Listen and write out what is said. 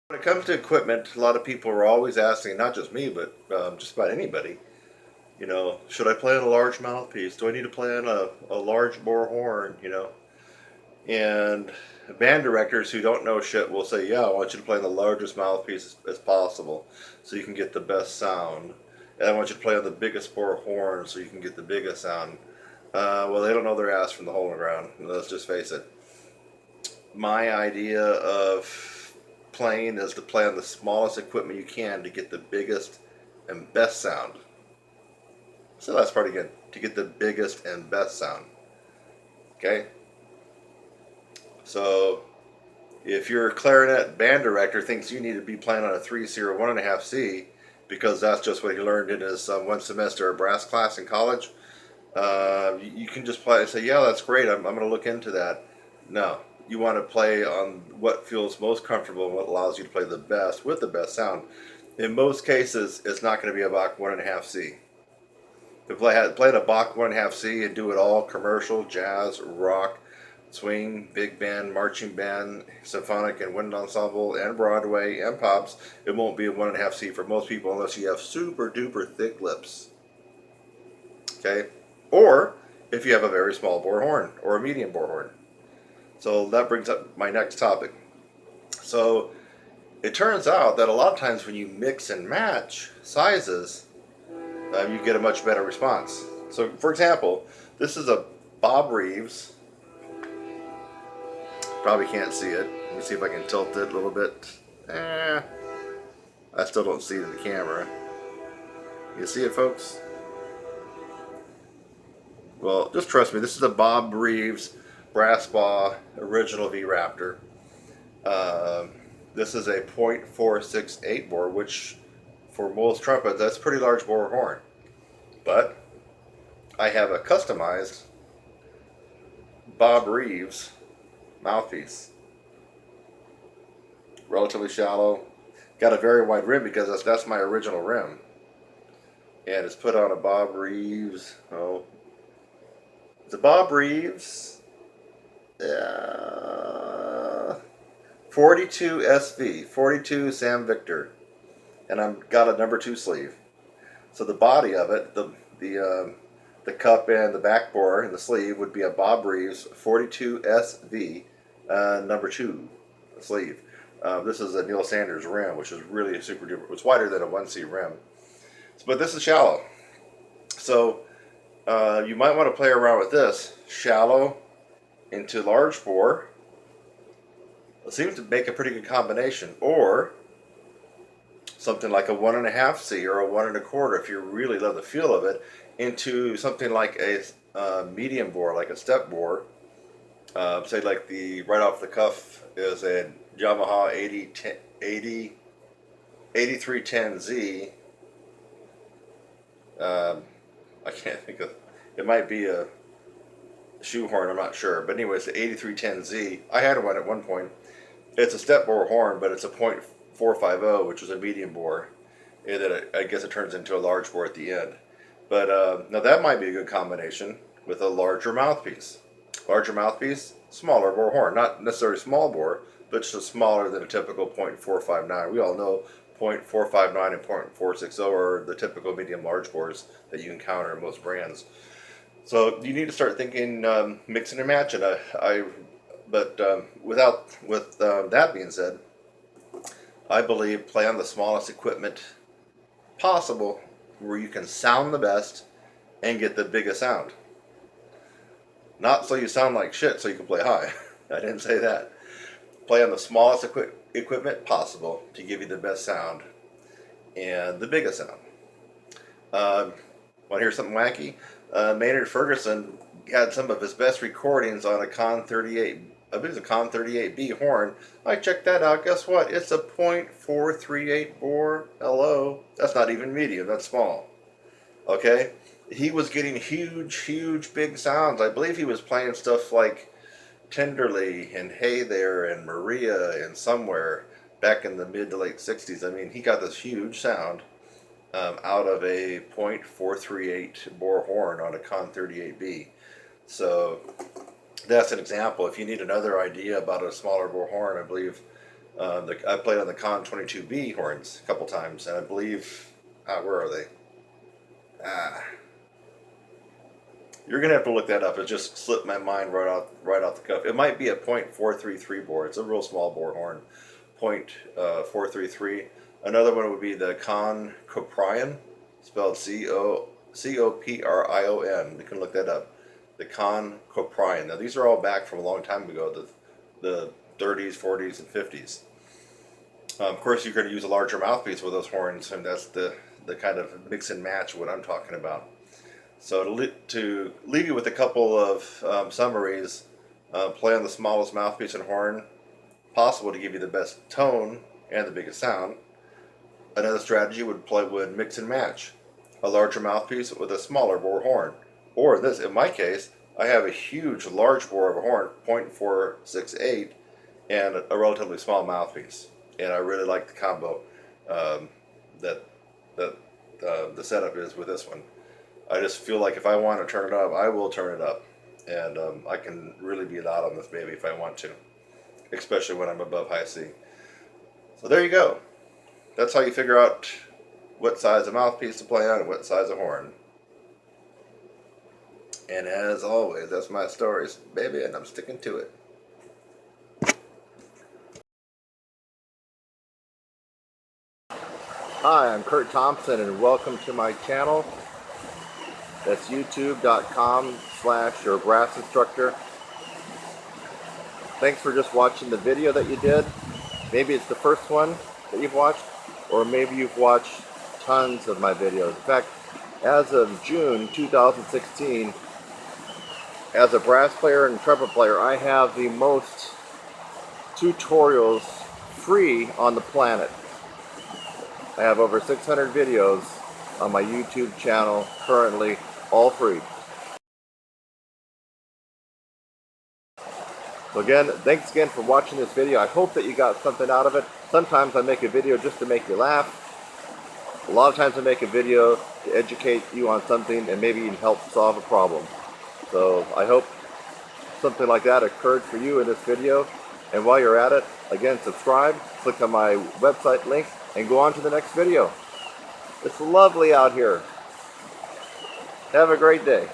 When it comes to equipment, a lot of people are always asking, not just me, but just about anybody, should I play on a large mouthpiece? Do I need to play on a large bore horn? And band directors who don't know shit will say, yeah, I want you to play on the largest mouthpiece as possible so you can get the best sound. And I want you to play on the biggest bore horn so you can get the biggest sound. Well, they don't know their ass from the hole in the ground. Let's just face it. My idea of playing is to play on the smallest equipment you can to get the biggest and best sound. So that's part again, to get the biggest and best sound. Okay? So if your clarinet band director thinks you need to be playing on a 3C or 1.5C because that's just what he learned in his one semester of brass class in college, you can just play and say, yeah, that's great, I'm going to look into that. No, you want to play on what feels most comfortable and what allows you to play the best with the best sound. In most cases, it's not going to be a Bach 1.5C. If I played a Bach 1.5C and do it all commercial, jazz, rock, swing, big band, marching band, symphonic and wind ensemble, and Broadway and pops, it won't be a 1.5C for most people unless you have super duper thick lips. Okay? Or if you have a very small bore horn or a medium bore horn. So that brings up my next topic. So it turns out that a lot of times when you mix and match sizes, you get a much better response. So for example, this is a Bob Reeves. Probably can't see it. Let me see if I can tilt it a little bit. I still don't see it in the camera. You see it, folks? Well, just trust me. This is a Bob Reeves Brass Baw original V Raptor. This is a .468 bore, which for most trumpets, that's a pretty large bore horn. But I have a customized Bob Reeves mouthpiece. Relatively shallow. Got a very wide rim because that's my original rim. And it's put on a Bob Reeves. Oh, it's a Bob Reeves 42 SV, 42 Sam Victor, and I've got a number 2 sleeve. So the body of it, the cup and the back bore and the sleeve would be a Bob Reeves 42 SV number 2 sleeve. This is a Neil Sanders rim, which is really super duper. It's wider than a 1C rim, but this is shallow. So you might want to play around with this shallow into large bore. It seems to make a pretty good combination, or something like a 1.5C or a 1.25 if you really love the feel of it, into something like a medium bore, like a step bore. Say like the right off the cuff is a Yamaha 8310Z. I can't think of, it might be a shoehorn, I'm not sure, but anyways, the 8310Z. I had one at one point. It's a step bore horn, but it's a .450, which is a medium bore, and then I guess it turns into a large bore at the end. But now that might be a good combination with a larger mouthpiece. Larger mouthpiece, smaller bore horn. Not necessarily small bore, but just smaller than a typical .459. We all know .459 and .460 are the typical medium large bores that you encounter in most brands. So you need to start thinking mixing and matching. With that being said, I believe play on the smallest equipment possible where you can sound the best and get the biggest sound. Not so you sound like shit so you can play high. I didn't say that. Play on the smallest equipment possible to give you the best sound and the biggest sound. Want to hear something wacky? Maynard Ferguson had some of his best recordings on a Con 38. I believe it's a Con 38B horn. I checked that out. Guess what? It's a .438 bore. Hello. That's not even medium. That's small. Okay? He was getting huge, big sounds. I believe he was playing stuff like Tenderly and Hey There and Maria and Somewhere back in the mid to late 60s. I mean, he got this huge sound out of a .438 bore horn on a Con 38B. So that's an example. If you need another idea about a smaller bore horn, I believe I played on the Con 22B horns a couple times, and I believe, where are they? You're gonna have to look that up. It just slipped my mind right off the cuff. It might be a .433 bore. It's a real small bore horn, .433. Another one would be the Con Coprion, spelled Coprion. You can look that up. The Con Coprion. Now these are all back from a long time ago, the 30s, 40s, and 50s. Of course, you're going to use a larger mouthpiece with those horns, and that's the kind of mix and match what I'm talking about. So to leave you with a couple of summaries, play on the smallest mouthpiece and horn possible to give you the best tone and the biggest sound. Another strategy would mix and match a larger mouthpiece with a smaller bore horn. Or in my case, I have a huge large bore of a horn, .468, and a relatively small mouthpiece. And I really like the combo that the setup is with this one. I just feel like if I want to turn it up, I will turn it up. And I can really be loud on this baby if I want to, especially when I'm above high C. So there you go. That's how you figure out what size of mouthpiece to play on and what size of horn. And as always, that's my stories, baby, and I'm sticking to it. Hi, I'm Kurt Thompson, and welcome to my channel. That's youtube.com/your brass instructor. Thanks for just watching the video that you did. Maybe it's the first one that you've watched, or maybe you've watched tons of my videos. In fact, as of June 2016, as a brass player and trumpet player, I have the most tutorials free on the planet. I have over 600 videos on my YouTube channel currently, all free. So again, thanks again for watching this video. I hope that you got something out of it. Sometimes I make a video just to make you laugh. A lot of times I make a video to educate you on something and maybe even help solve a problem. So I hope something like that occurred for you in this video. And while you're at it, again, subscribe, click on my website link, and go on to the next video. It's lovely out here. Have a great day.